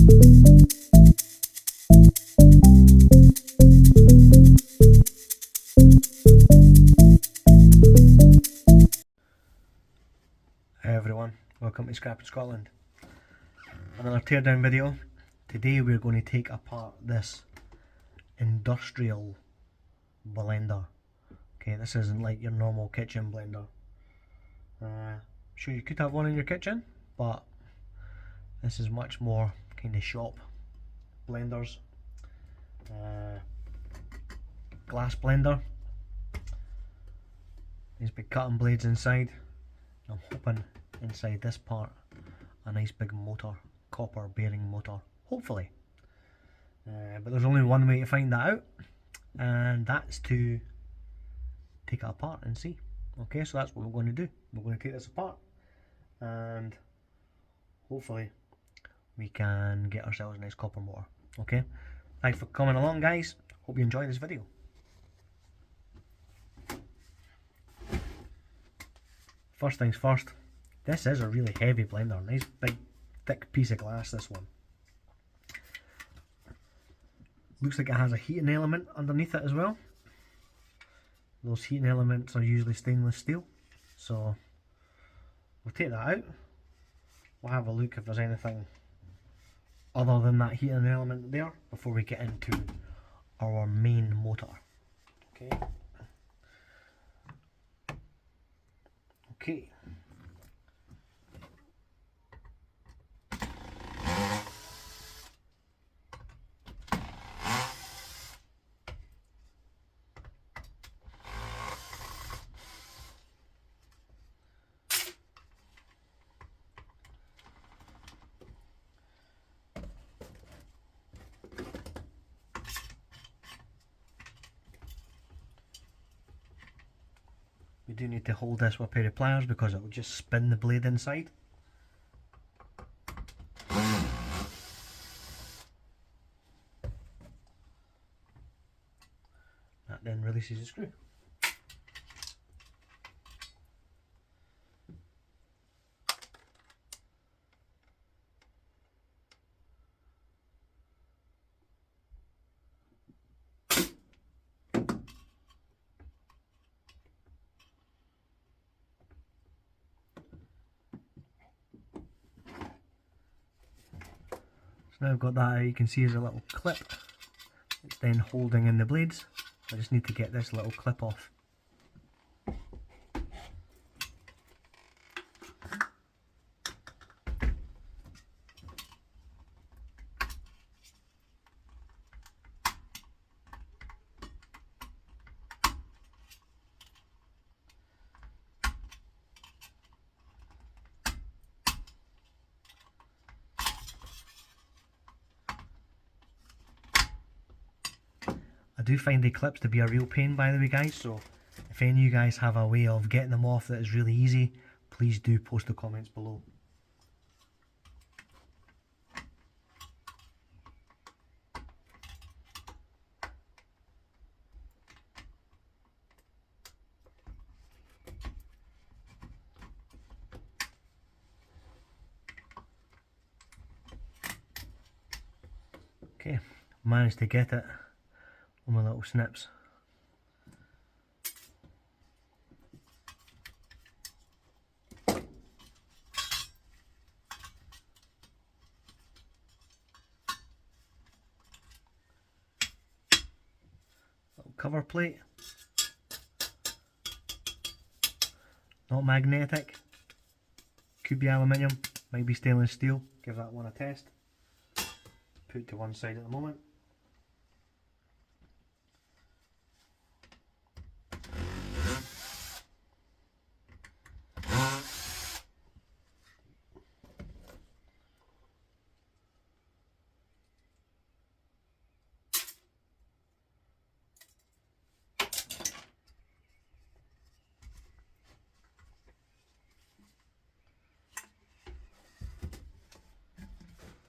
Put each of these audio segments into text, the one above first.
Hi everyone, welcome to Scrap in Scotland. Another teardown video. Today we're going to take apart this industrial blender. Okay, this isn't like your normal kitchen blender. Sure, you could have one in your kitchen, but this is much more kind of shop blenders. Glass blender. These big cutting blades inside. I'm hoping inside this part a nice big motor, copper bearing motor, hopefully. But there's only one way to find that out, and that's to take it apart and see. Okay, so that's what we're going to do. We're going to take this apart and hopefully we can get ourselves a nice copper motor. Okay, thanks for coming along guys, hope you enjoy this video. First things first, this is a really heavy blender, nice big thick piece of glass this one. Looks like it has a heating element underneath it as well. Those heating elements are usually stainless steel, so we'll take that out. We'll have a look if there's anything other than that heating element there before we get into our main motor. Okay. Okay. We do need to hold this with a pair of pliers because it will just spin the blade inside. That then releases the screw. So now I've got that out, you can see there's a little clip. It's then holding in the blades. I just need to get this little clip off. I do find the clips to be a real pain, by the way guys, so if any of you guys have a way of getting them off that is really easy, please do post the comments below. Okay, managed to get it on my little snips. Little cover plate, not magnetic, could be aluminium, might be stainless steel, give that one a test. Put it to one side at the moment.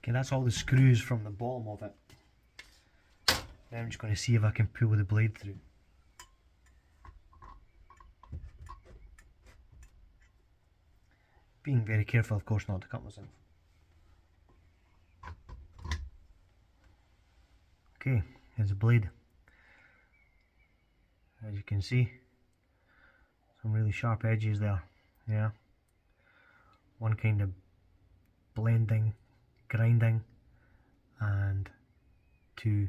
Okay, that's all the screws from the bottom of it. Now I'm just going to see if I can pull the blade through. Being very careful, of course, not to cut myself. Okay, here's a blade. As you can see, some really sharp edges there. Yeah, one kind of blending, grinding, and two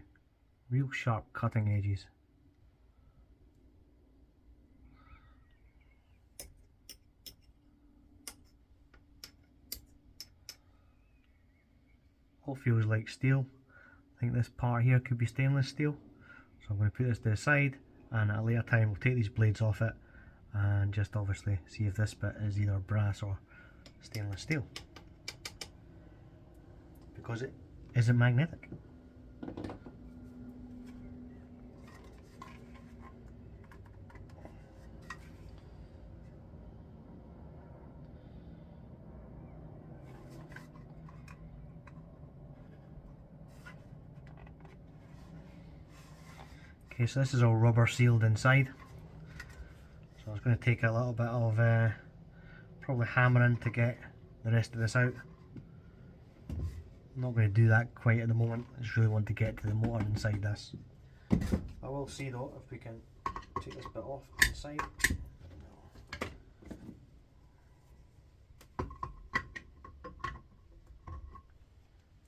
real sharp cutting edges. All feels like steel. I think this part here could be stainless steel, so I'm going to put this to the side, and at a later time we'll take these blades off it and just obviously see if this bit is either brass or stainless steel, because it isn't magnetic. Okay, so this is all rubber sealed inside, so it's going to take a little bit of probably hammering to get the rest of this out. I'm not going to do that quite at the moment. I just really want to get to the motor inside this. I will see though if we can take this bit off inside.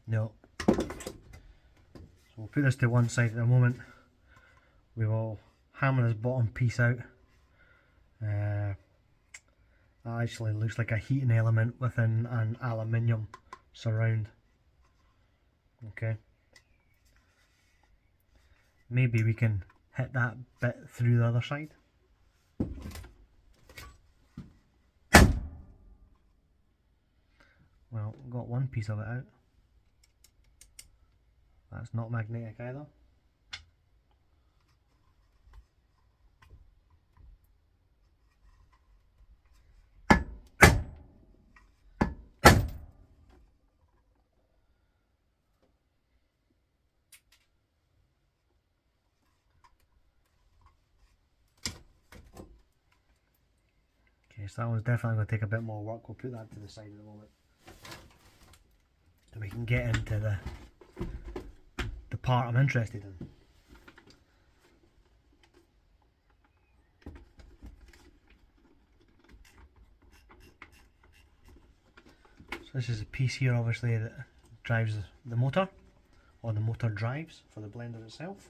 No. So we'll put this to one side at the moment. We will hammer this bottom piece out. That actually looks like a heating element within an aluminium surround. Okay. Maybe we can hit that bit through the other side. Well, got one piece of it out. That's not magnetic either. Okay, so that one's definitely going to take a bit more work. We'll put that to the side in a moment. And we can get into the part I'm interested in. So this is a piece here obviously that drives the motor, or the motor drives for the blender itself.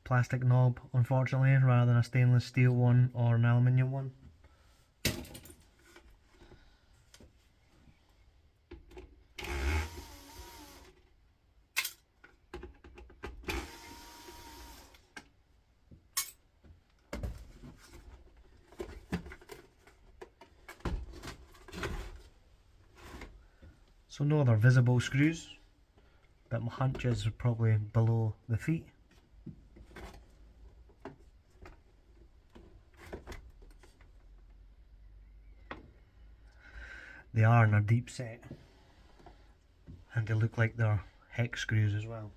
Plastic knob, unfortunately, rather than a stainless steel one or an aluminium one. So no other visible screws, but my hunch is probably below the feet. They are in a deep set, and they look like they're hex screws as well.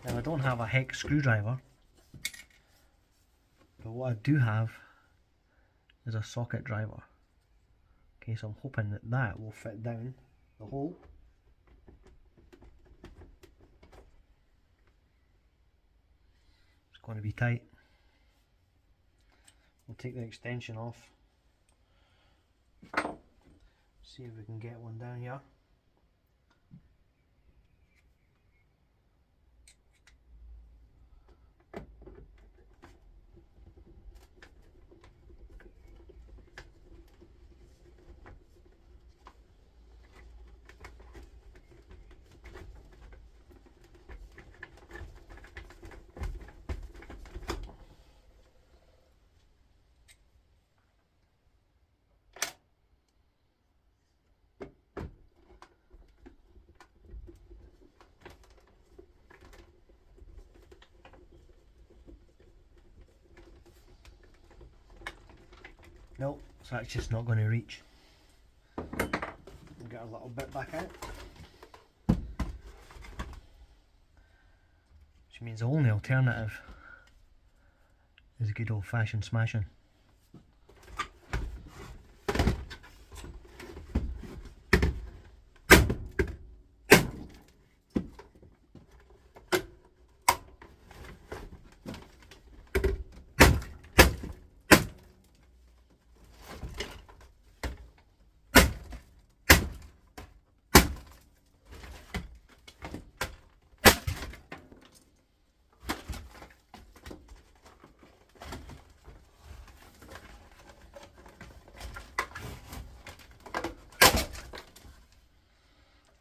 Now I don't have a hex screwdriver, but what I do have is a socket driver. Okay, so I'm hoping that that will fit down the hole. It's going to be tight. We'll take the extension off. See if we can get one down here. Nope, so that's just not going to reach. We'll get a little bit back out. Which means the only alternative is a good old fashioned smashing.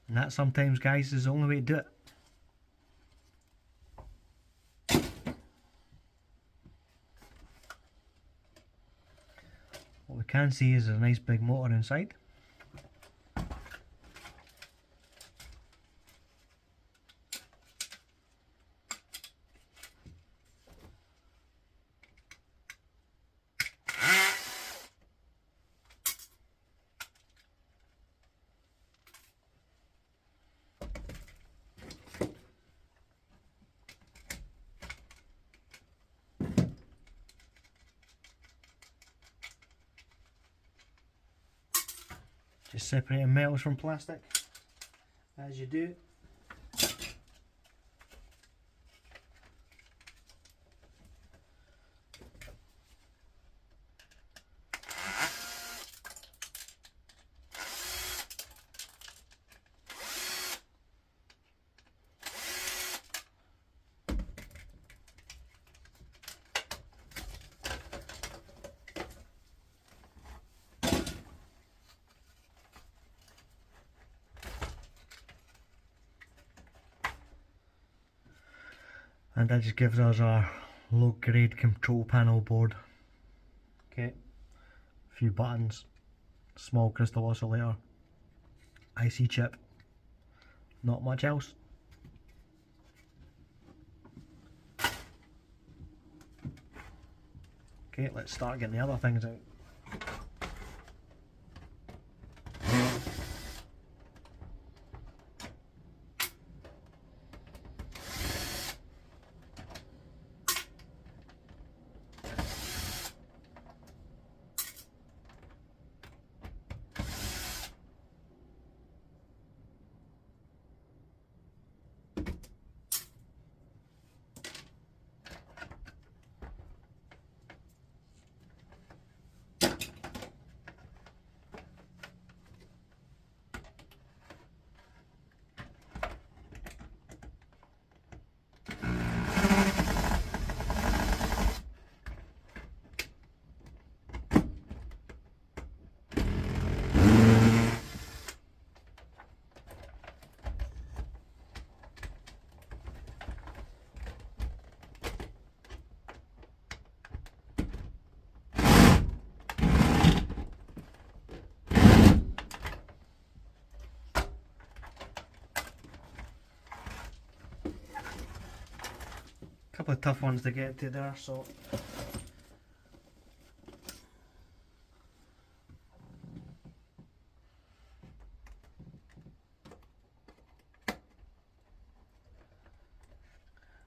And that sometimes, guys, is the only way to do it. What we can see is a nice big motor inside. Just separating metals from plastic, as you do. And that just gives us our low grade control panel board. Okay, a few buttons, small crystal oscillator, IC chip, not much else. Okay, let's start getting the other things out. Couple of tough ones to get to there, so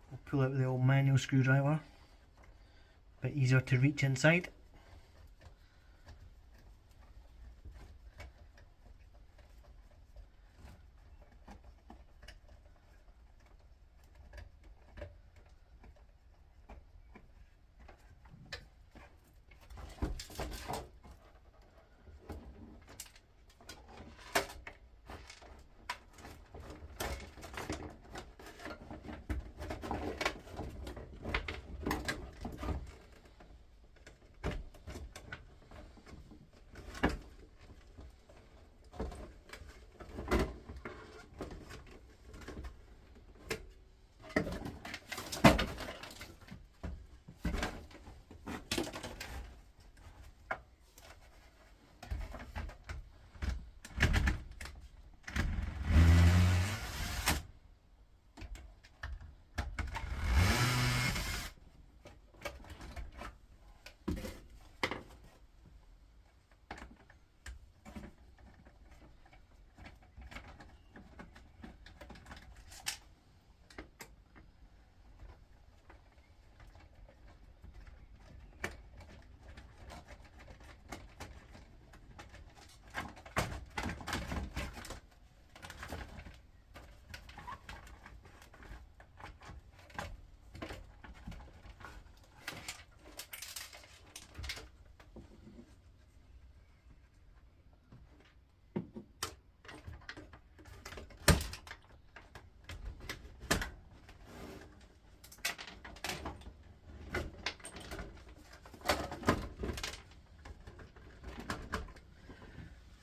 we'll pull out the old manual screwdriver, a bit easier to reach inside.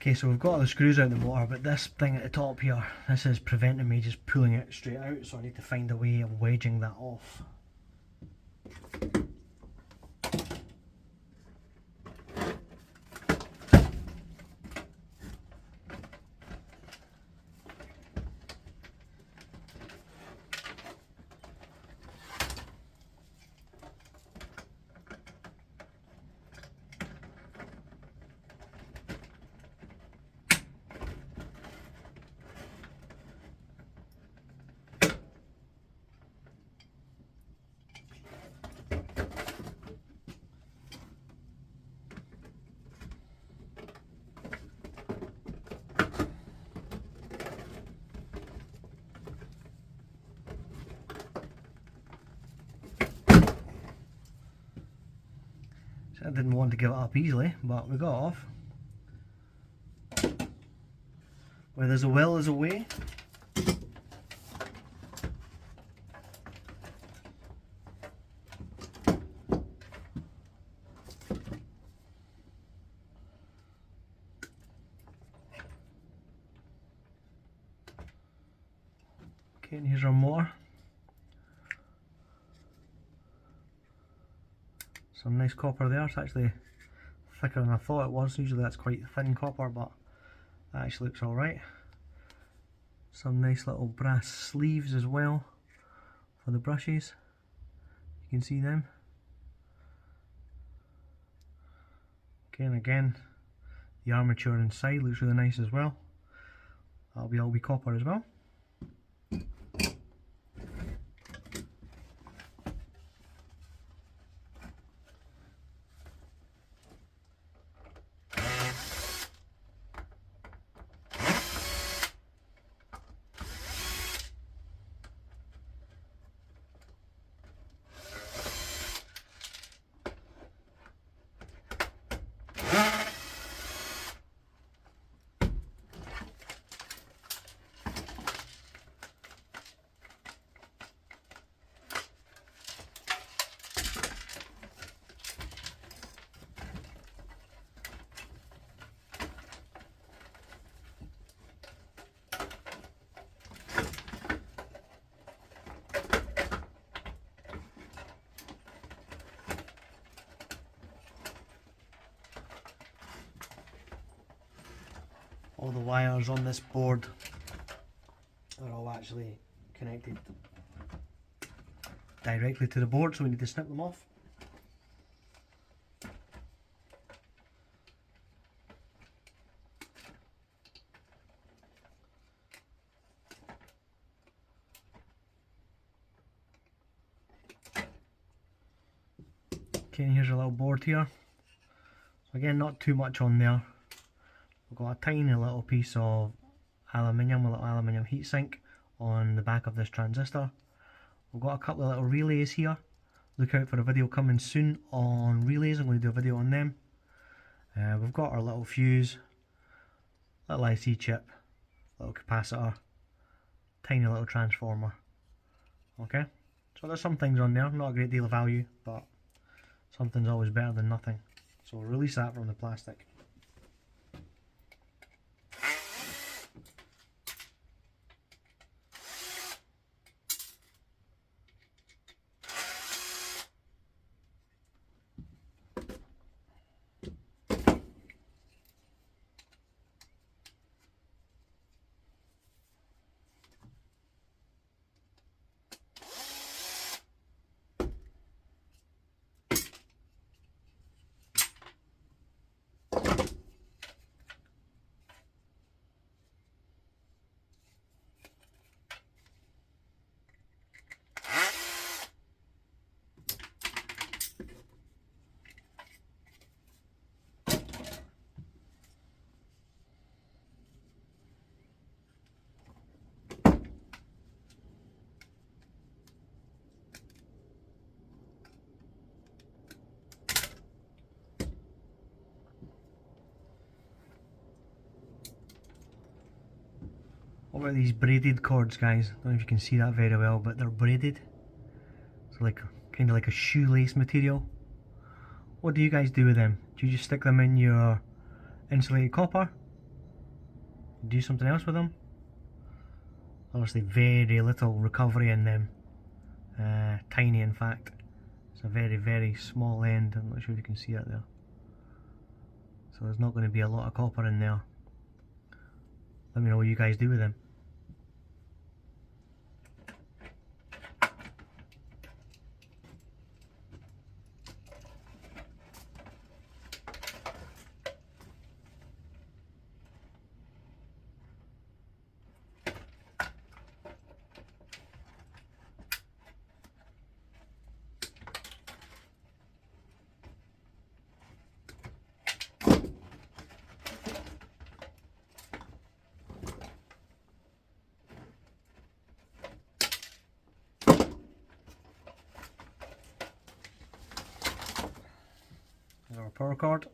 Okay, so we've got all the screws out of the motor, but this thing at the top here, this is preventing me just pulling it straight out, so I need to find a way of wedging that off. I didn't want to give it up easily, but we got off. Where there's a will, there's a way. Okay, and here's our motor. Some nice copper there. It's actually thicker than I thought it was. Usually that's quite thin copper, but that actually looks alright. Some nice little brass sleeves as well for the brushes. You can see them. Okay, and again, the armature inside looks really nice as well. That'll all be copper as well. All the wires on this board are all actually connected directly to the board, so we need to snip them off. Okay, and here's a little board here. So again, not too much on there. We've got a tiny little piece of aluminium, a little aluminium heatsink on the back of this transistor. We've got a couple of little relays here. Look out for a video coming soon on relays. I'm going to do a video on them. We've got our little fuse, little IC chip, little capacitor, tiny little transformer. Okay, so there's some things on there, not a great deal of value, but something's always better than nothing. So we'll release that from the plastic. What about these braided cords, guys? I don't know if you can see that very well, but they're braided. So like kind of like a shoelace material. What do you guys do with them? Do you just stick them in your insulated copper? do something else with them. Obviously very little recovery in them, tiny in fact. It's a very, very small end. I'm not sure if you can see it there. So there's not going to be a lot of copper in there. Let me know what you guys do with them. There's our power cord.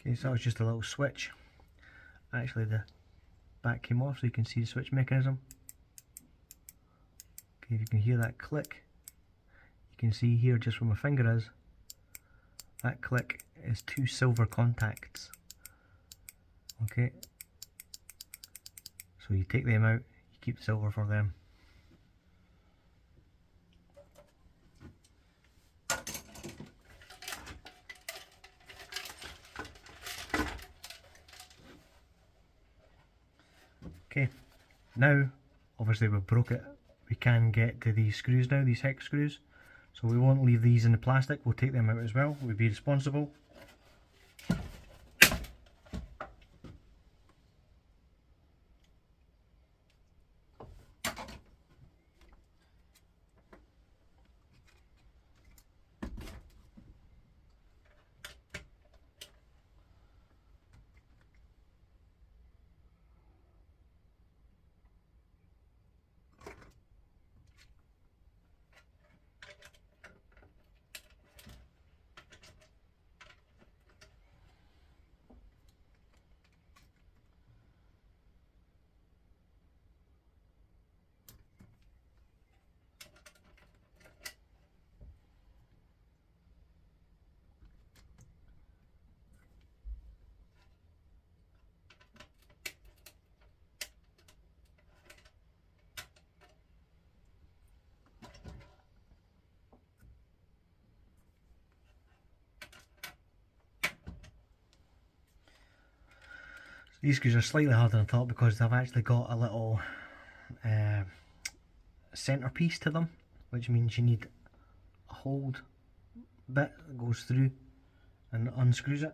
Okay, so that was just a little switch. Actually the back came off so you can see the switch mechanism. Okay, if you can hear that click, you can see here just where my finger is, that click is 2 silver contacts. Okay, so you take them out, you keep the silver for them. Okay, now obviously we've broke it, we can get to these screws now, these hex screws. So we won't leave these in the plastic, we'll take them out as well, we'll be responsible. These screws are slightly harder than I thought because they've actually got a little centerpiece to them, which means you need a hold bit that goes through and unscrews it.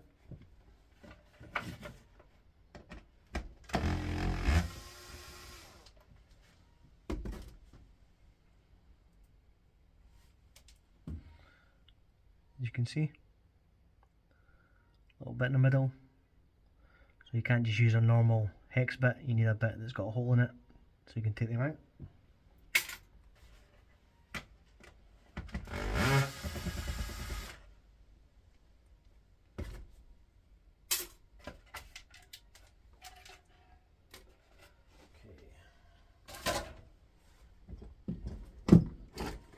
As you can see, a little bit in the middle. So you can't just use a normal hex bit, you need a bit that's got a hole in it so you can take them out.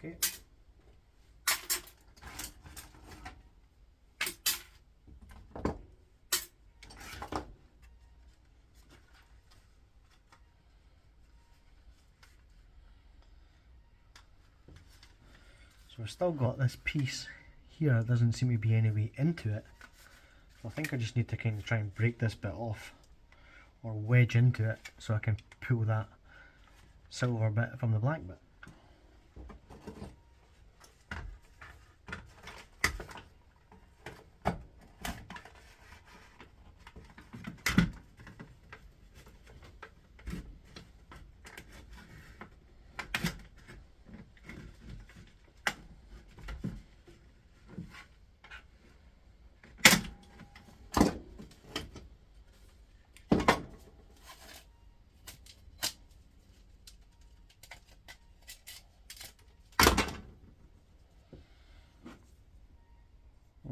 Okay. So we've still got this piece here, it doesn't seem to be any way into it. So I think I just need to kind of try and break this bit off, or wedge into it, so I can pull that silver bit from the black bit.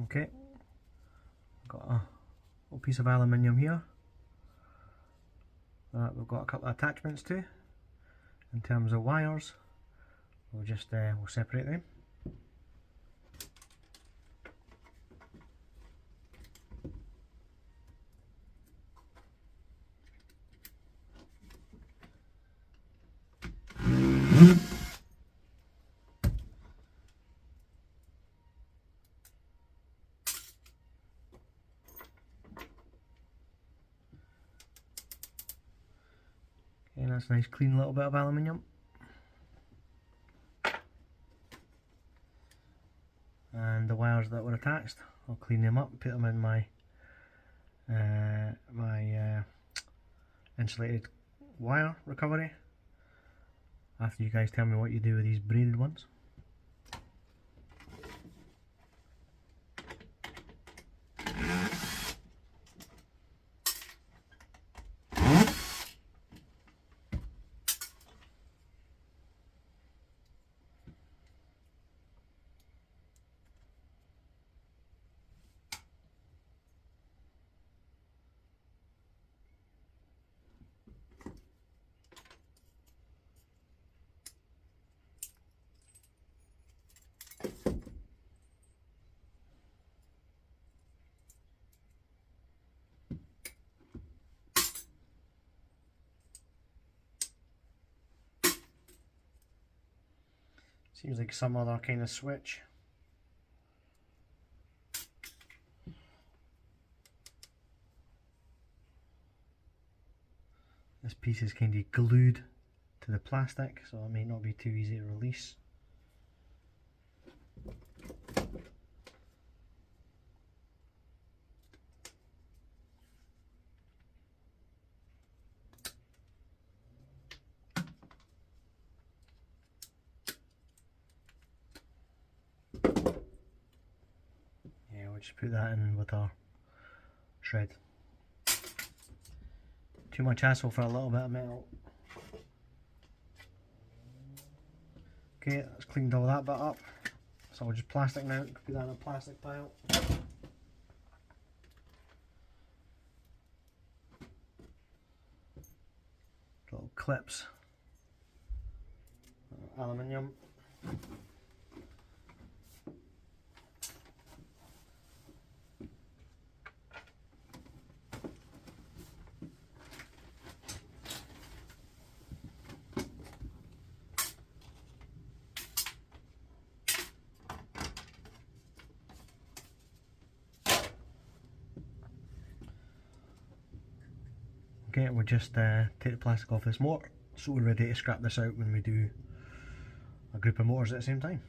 Okay, got a little piece of aluminium here that we've got a couple of attachments to. In terms of wires, we'll just we'll separate them. Okay, that's a nice clean little bit of aluminium. And the wires that were attached, I'll clean them up, put them in my insulated wire recovery after you guys tell me what you do with these braided ones. Seems like some other kind of switch. This piece is kind of glued to the plastic, so it may not be too easy to release. Just put that in with our shred. Too much hassle for a little bit of metal. Okay, that's cleaned all that bit up. So I'll just plastic now, put that in a plastic pile. Little clips, aluminium. Okay, we'll just take the plastic off this motor, so we're ready to scrap this out when we do a group of motors at the same time.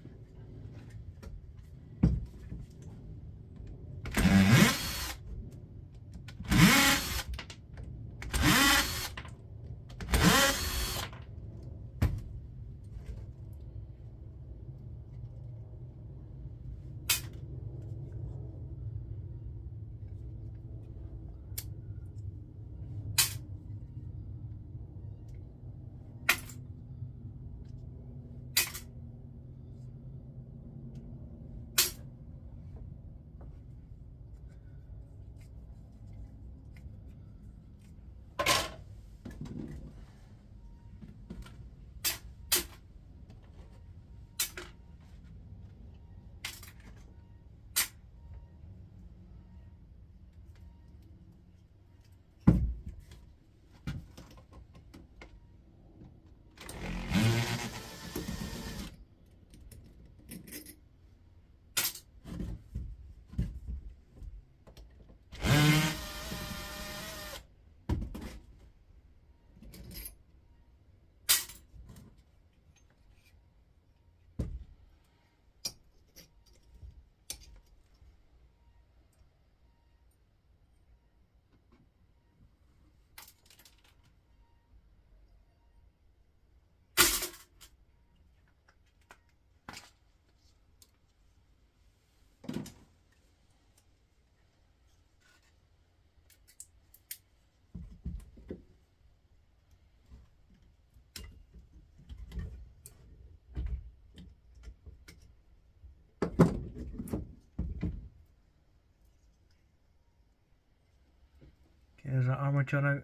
armature out.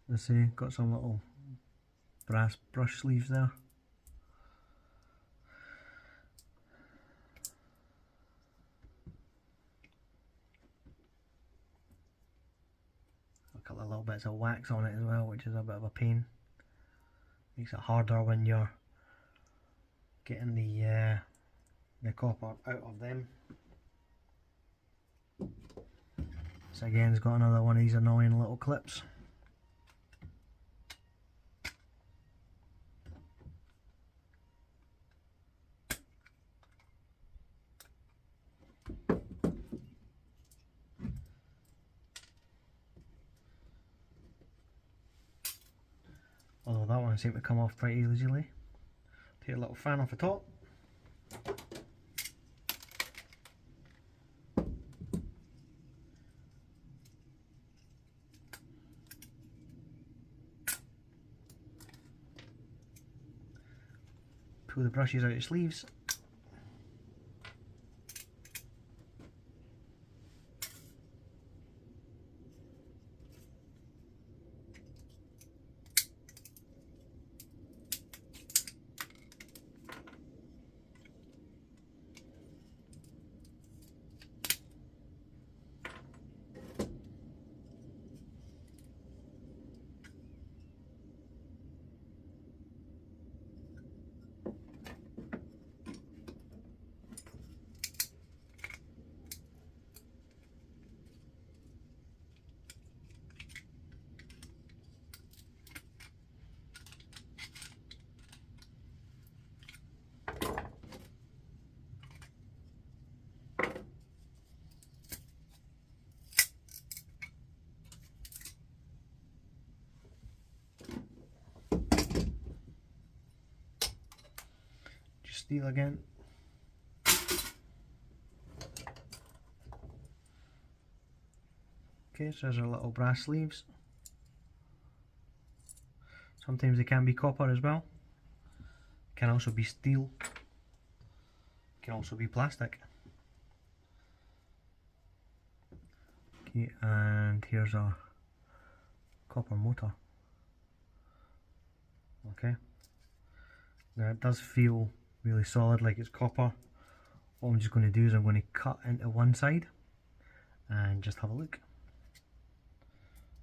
Let's see, got some little brass brush sleeves there. A couple of little bits of wax on it as well, which is a bit of a pain. Makes it harder when you're getting the copper out of them. This again has got another one of these annoying little clips. Although that one seemed to come off pretty easily. Take a little fan off the top. Pull the brushes out of the sleeves. Steel again. Okay, so there's our little brass sleeves. Sometimes they can be copper as well. Can also be steel. Can also be plastic. Okay, and here's our copper motor. Okay. Now it does feel really solid, like it's copper. What I'm just going to do is I'm going to cut into one side and just have a look,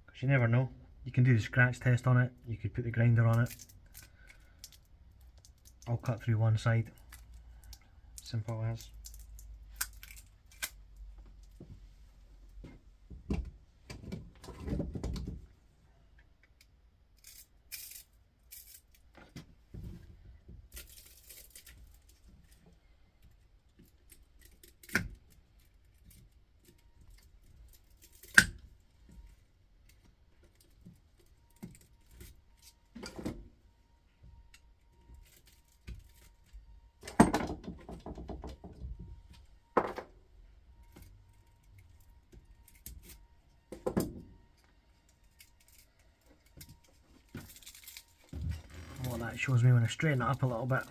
because you never know. You can do the scratch test on it, you could put the grinder on it. I'll cut through one side, simple as. What that shows me when I straighten it up a little bit,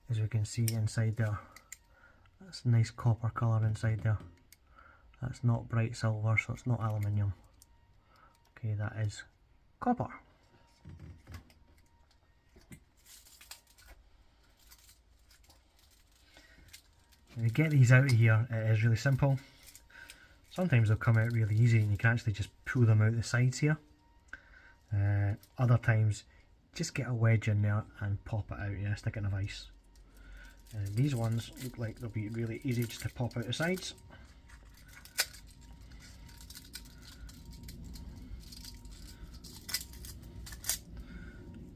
as we can see inside there, that's a nice copper colour inside there. That's not bright silver, so it's not aluminium. Okay, that is copper. When you get these out of here, it is really simple. Sometimes they'll come out really easy and you can actually just pull them out the sides here. Other times, just get a wedge in there and pop it out, yeah, stick it in a vise. These ones look like they'll be really easy just to pop out the sides.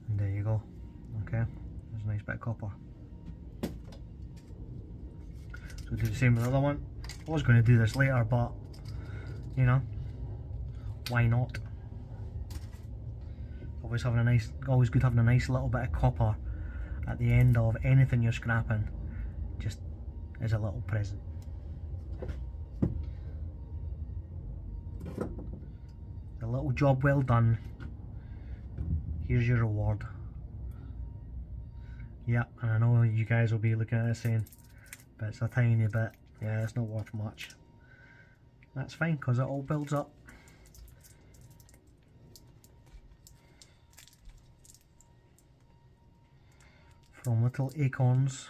And there you go. Okay, there's a nice bit of copper. So we'll do the same with the other one. I was going to do this later, but you know, why not? Always good having a nice little bit of copper at the end of anything you're scrapping, just as a little present. A little job well done. Here's your reward. Yeah, and I know you guys will be looking at this saying, but it's a tiny bit. Yeah, it's not worth much. That's fine because it all builds up. From little acorns,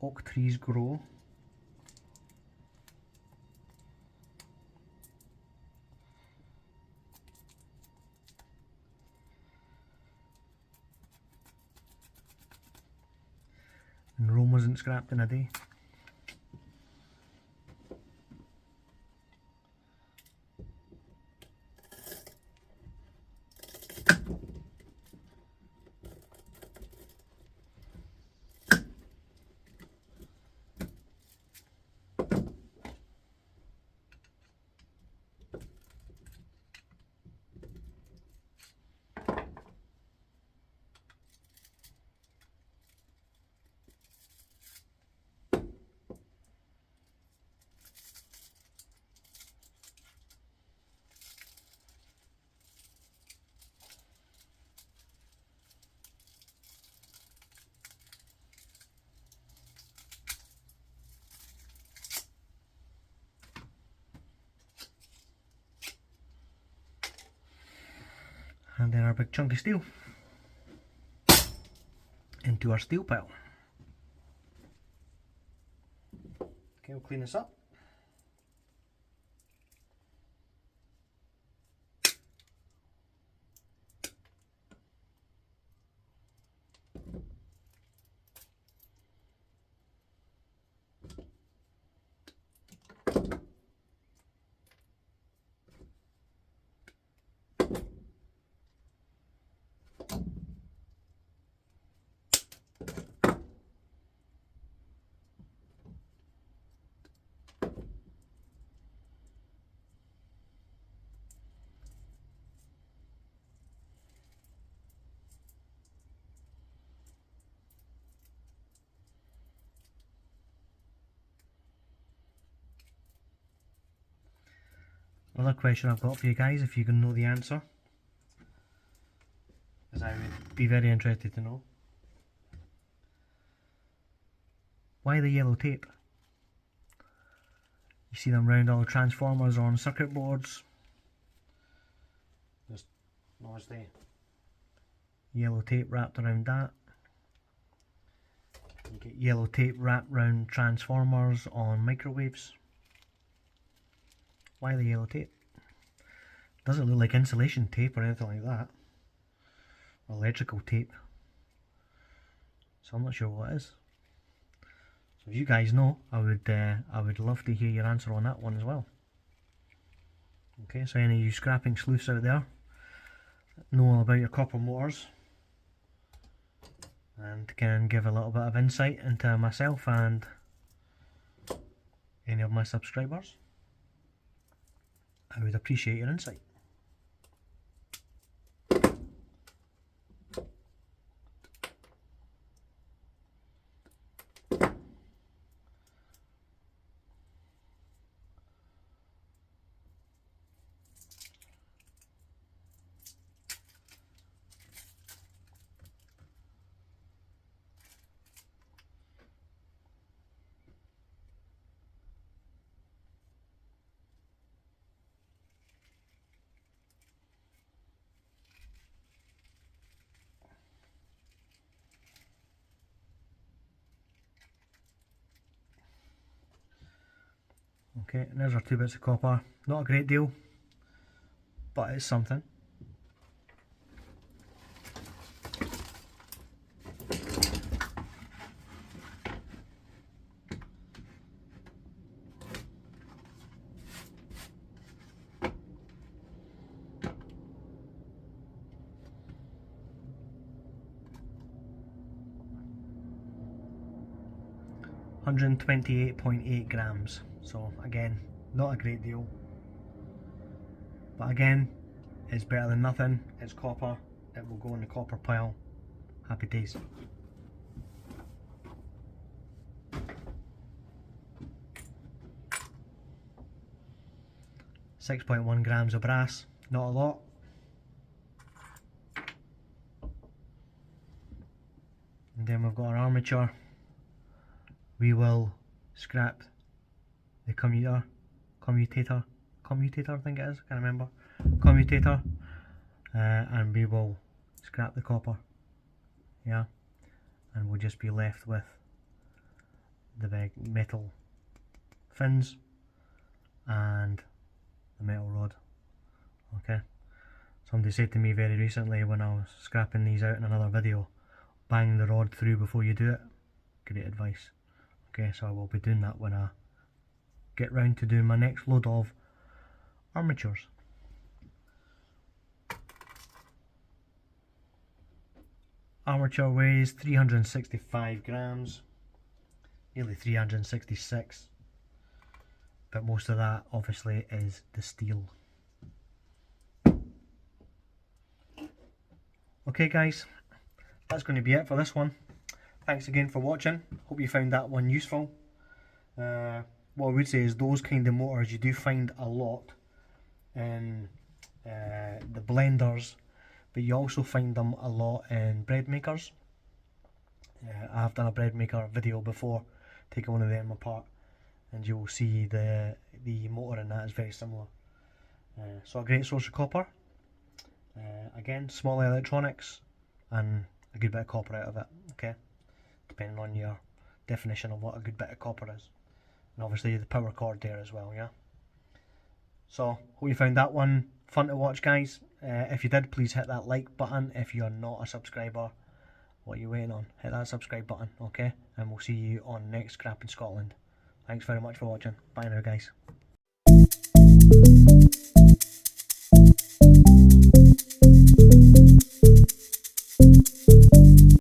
oak trees grow. And Rome wasn't scrapped in a day. And then our big chunk of steel into our steel pile. Okay, we'll clean this up. Another question I've got for you guys, if you can know the answer, as I would be very interested to know. Why the yellow tape? You see them round all the transformers on circuit boards. Just notice the yellow tape wrapped around that. You get yellow tape wrapped around transformers on microwaves. Why the yellow tape? Doesn't look like insulation tape or anything like that. Or electrical tape. So I'm not sure what it is. So if you guys know, I would love to hear your answer on that one as well. Okay, so any of you scrapping sleuths out there, know all about your copper motors and can give a little bit of insight into myself and any of my subscribers, I would appreciate your insight. Okay, and there's our 2 bits of copper. Not a great deal, but it's something. $128.8 grams. So again, not a great deal. But again, it's better than nothing. It's copper. It will go in the copper pile. Happy days. $6.1 grams of brass. Not a lot. And then we've got our armature. We will scrap the commuter commutator I think it is, can't remember, commutator, and we will scrap the copper, yeah, and we'll just be left with the big metal fins and the metal rod. Okay, somebody said to me very recently when I was scrapping these out in another video, bang the rod through before you do it. Great advice. Okay, so I will be doing that when I get round to doing my next load of armatures. Armature weighs 365 grams, nearly 366, but most of that obviously is the steel. Okay guys, that's going to be it for this one. Thanks again for watching. Hope you found that one useful. What I would say is those kind of motors you do find a lot in the blenders, but you also find them a lot in bread makers. I have done a bread maker video before, taking one of them apart, and you will see the motor in that is very similar. So a great source of copper. Again, small electronics and a good bit of copper out of it, okay, depending on your definition of what a good bit of copper is, and obviously the power cord there as well, yeah. So hope you found that one fun to watch, guys. If you did, please hit that like button. If you're not a subscriber, what are you waiting on? Hit that subscribe button, okay, and we'll see you on next Scrap in Scotland. Thanks very much for watching. Bye now, guys.